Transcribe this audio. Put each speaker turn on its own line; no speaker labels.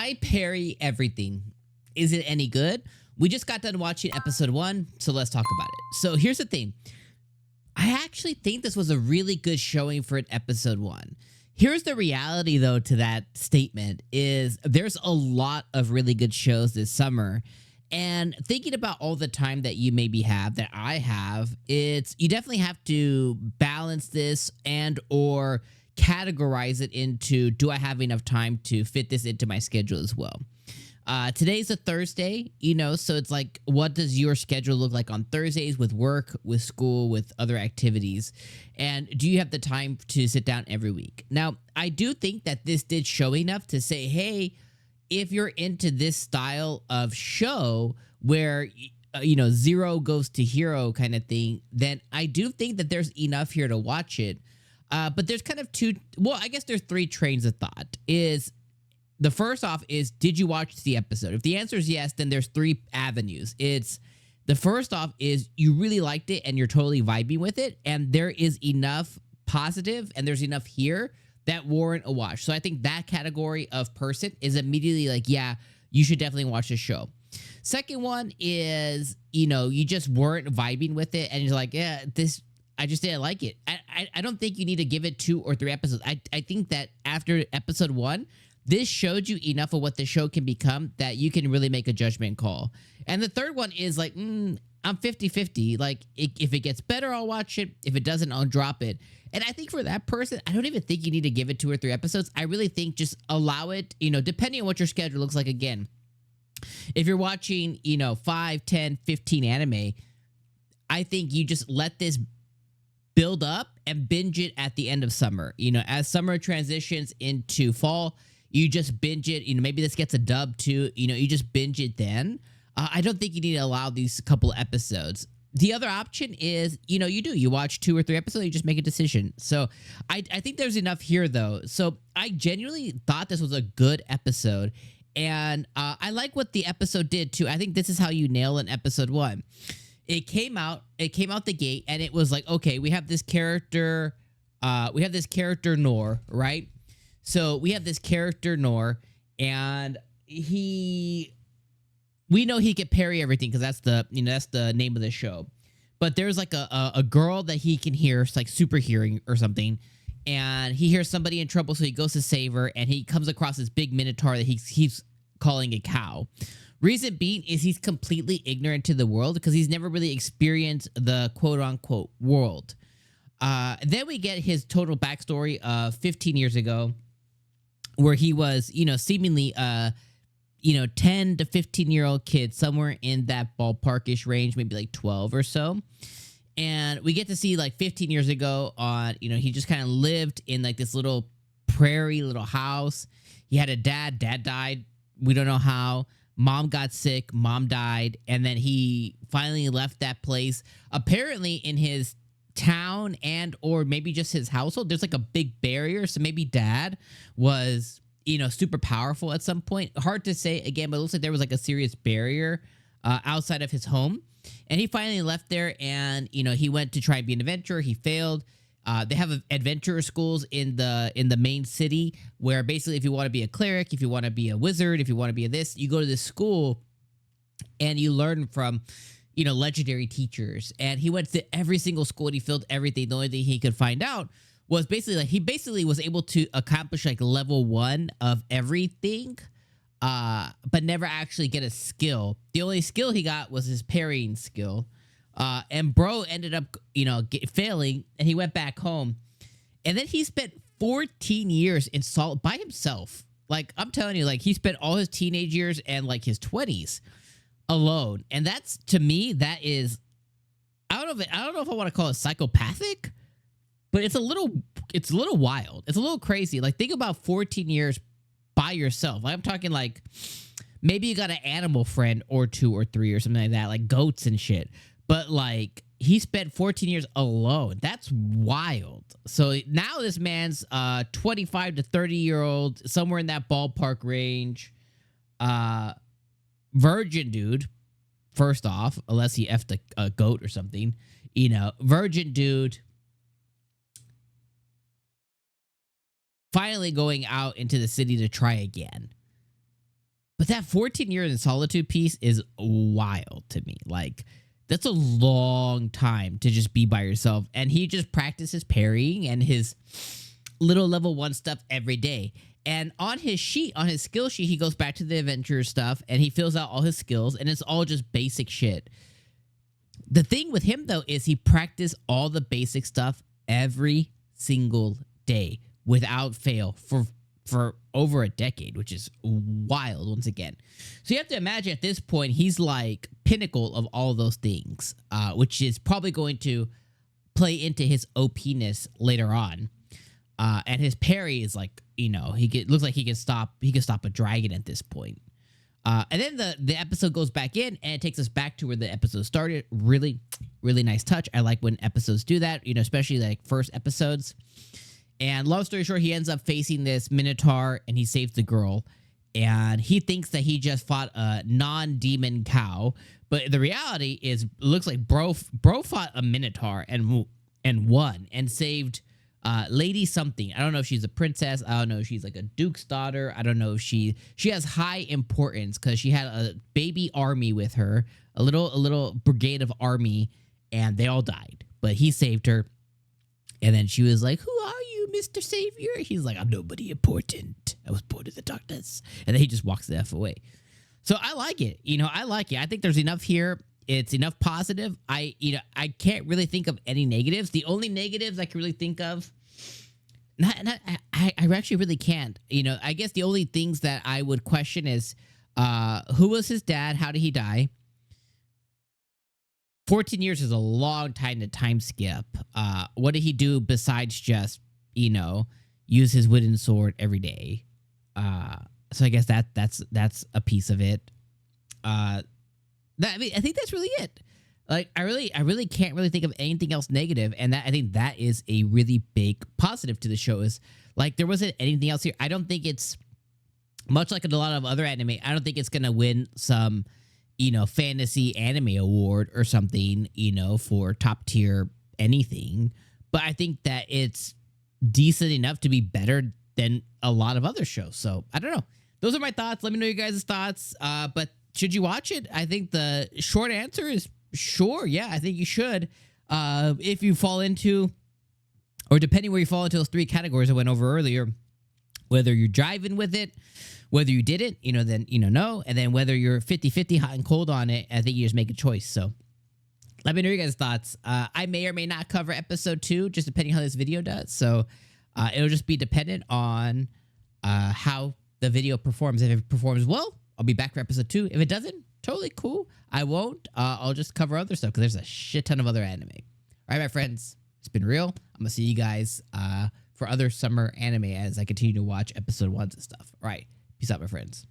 I Parry Everything. Is it any good? We just got done watching episode 1, so let's talk about it. So here's the thing. I actually think this was a really good showing for an episode 1. Here's the reality, though, to that statement is there's a lot of really good shows this summer. And thinking about all the time that you maybe have, that I have, you definitely have to balance this and or categorize it into, do I have enough time to fit this into my schedule as well? Today's a Thursday, so it's like, what does your schedule look like on Thursdays with work, with school, with other activities? And do you have the time to sit down every week? Now, I do think that this did show enough to say, hey, if you're into this style of show where, zero goes to hero kind of thing, then I do think that there's enough here to watch it. But there's kind of I guess there's 3 trains of thought. The first off is, did you watch the episode? If the answer is yes, then there's 3 avenues. The first off is you really liked it and you're totally vibing with it, and there is enough positive and there's enough here that warrant a watch. So I think that category of person is immediately like, yeah, you should definitely watch this show. Second one is, you just weren't vibing with it and you're like, yeah, I just didn't like it. I don't think you need to give it 2 or 3 episodes. I think that after episode 1, this showed you enough of what the show can become that you can really make a judgment call. And the third one is like, I'm 50-50. Like, if it gets better, I'll watch it. If it doesn't, I'll drop it. And I think for that person, I don't even think you need to give it 2 or 3 episodes. I really think just allow it, depending on what your schedule looks like. Again, if you're watching, 5, 10, 15 anime, I think you just let this build up and binge it at the end of summer. As summer transitions into fall, you just binge it. Maybe this gets a dub too. You just binge it then. I don't think you need to allow these couple episodes. The other option is, you watch 2 or 3 episodes, you just make a decision. So I think there's enough here, though. So I genuinely thought this was a good episode. And I like what the episode did, too. I think this is how you nail an episode 1. It came out the gate, and it was like, okay, we have this character, Nor, right? So we have this character Nor, and we know he can parry everything because that's the name of the show. But there's like a girl that he can hear, it's like super hearing or something, and he hears somebody in trouble, so he goes to save her, and he comes across this big minotaur that he's calling a cow. Reason being is he's completely ignorant to the world because he's never really experienced the quote-unquote world. Then we get his total backstory of 15 years ago, where he was, seemingly 10 to 15-year-old kid, somewhere in that ballparkish range, maybe like 12 or so. And we get to see like 15 years ago he just kind of lived in like this little prairie little house. He had a dad died. We don't know how. Mom got sick, mom died, and then he finally left that place. Apparently in his town and or maybe just his household, there's like a big barrier. So maybe dad was, super powerful at some point. Hard to say again, but it looks like there was like a serious barrier outside of his home. And he finally left there and, he went to try and be an adventurer. He failed. They have adventurer schools in the main city where basically if you want to be a cleric, if you want to be a wizard, if you want to be you go to this school and you learn from, legendary teachers. And he went to every single school and he failed everything. The only thing he could find out was basically he was able to accomplish like level 1 of everything, but never actually get a skill. The only skill he got was his parrying skill. And bro ended up, failing, and he went back home. And then he spent 14 years in salt by himself. Like, I'm telling you, like, he spent all his teenage years and, like, his 20s alone. And that's, to me, that is, I don't know if I want to call it psychopathic, but it's a little wild. It's a little crazy. Like, think about 14 years by yourself. Like, I'm talking, like, maybe you got an animal friend or 2 or 3 or something like that, like goats and shit. But, like, he spent 14 years alone. That's wild. So now this man's 25 to 30-year-old, somewhere in that ballpark range. Virgin dude, first off, unless he effed a goat or something. Virgin dude. Finally going out into the city to try again. But that 14 years in solitude piece is wild to me. Like, that's a long time to just be by yourself. And he just practices parrying and his little level 1 stuff every day. And on his sheet, on his skill sheet, he goes back to the adventure stuff and he fills out all his skills, and it's all just basic shit. The thing with him, though, is he practiced all the basic stuff every single day without fail for over a decade, which is wild once again. So you have to imagine at this point, he's like pinnacle of all those things, which is probably going to play into his OP-ness later on. And his parry is like, you know, looks like he can stop a dragon at this point. And then the episode goes back in and it takes us back to where the episode started. Really, really nice touch. I like when episodes do that, you know, especially like first episodes. And long story short, he ends up facing this Minotaur and he saves the girl. And he thinks that he just fought a non-demon cow. But the reality is, it looks like bro fought a Minotaur and won and saved Lady something. I don't know if she's a princess. I don't know if she's like a duke's daughter. I don't know if she has high importance because she had a baby army with her, a little brigade of army, and they all died. But he saved her. And then she was like, "Who are you, Mr. Savior?" He's like, "I'm nobody important. I was born in the darkness." And then he just walks the F away. So I like it. You know, I like it. I think there's enough here. It's enough positive. I can't really think of any negatives. The only negatives I can really think of, I actually really can't. You know, I guess the only things that I would question is, who was his dad? How did he die? 14 years is a long time to time skip. What did he do besides just, you know, use his wooden sword every day? So I guess that's a piece of it. I think that's really it. Like, I really can't really think of anything else negative, and I think that is a really big positive to the show. Is like there wasn't anything else here. I don't think it's much like a lot of other anime. I don't think it's gonna win some, you know, fantasy anime award or something, you know, for top tier anything. But I think that it's decent enough to be better than a lot of other shows. So I don't know. Those are my thoughts. Let me know your guys' thoughts. But should you watch it? I think the short answer is sure. Yeah, I think you should. If you fall into, or depending where you fall into those 3 categories I went over earlier, whether you're driving with it, whether you didn't, you know, then, you know, no. And then whether you're 50-50 hot and cold on it, I think you just make a choice. So let me know your guys' thoughts. I may or may not cover episode 2, just depending how this video does. So it'll just be dependent on how the video performs. If it performs well, I'll be back for episode 2. If it doesn't, totally cool. I won't. I'll just cover other stuff because there's a shit ton of other anime. All right, my friends, it's been real. I'm going to see you guys for other summer anime as I continue to watch episode 1s and stuff. All right. Peace out, my friends.